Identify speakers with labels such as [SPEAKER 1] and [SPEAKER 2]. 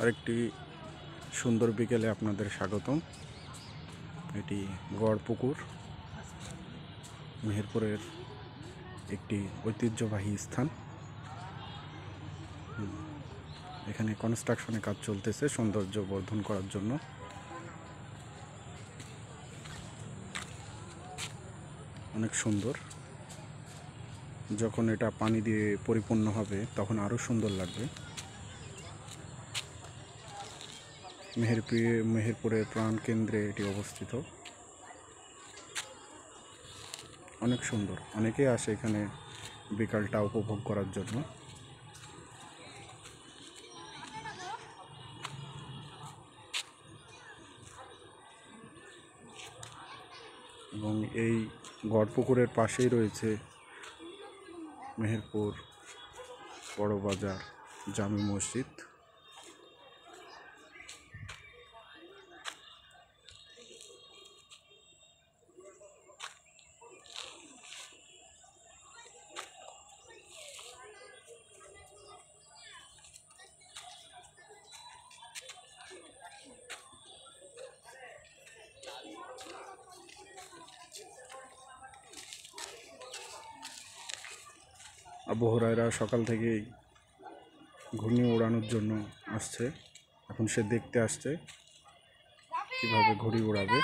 [SPEAKER 1] আরেকটি সুন্দর বিকেলে আপনাদের স্বাগতম। এটি গড়পুকুর, মেহেরপুরের একটি ঐতিহ্যবাহী স্থান। এখানে কনস্ট্রাকশনের কাজ চলতেছে সৌন্দর্য বর্ধন করার জন্য। অনেক সুন্দর। যখন এটা পানি দিয়ে পরিপূর্ণ হবে তখন আরো সুন্দর লাগবে। মেহেরপুরের প্রাণকেন্দ্রে এটি অবস্থিত। অনেক সুন্দর, অনেকেই আসে এখানে বিকালটা উপভোগ করার জন্য। এবং এই গড়পুকুরের পাশেই রয়েছে মেহেরপুর বড় বাজার জামি মসজিদ। আবু হুরায়রা সকাল থেকেই ঘূর্ণি ওড়ানোর জন্য আসছে। এখন সে দেখতে আসছে কিভাবে ঘুড়ি ওড়াবে।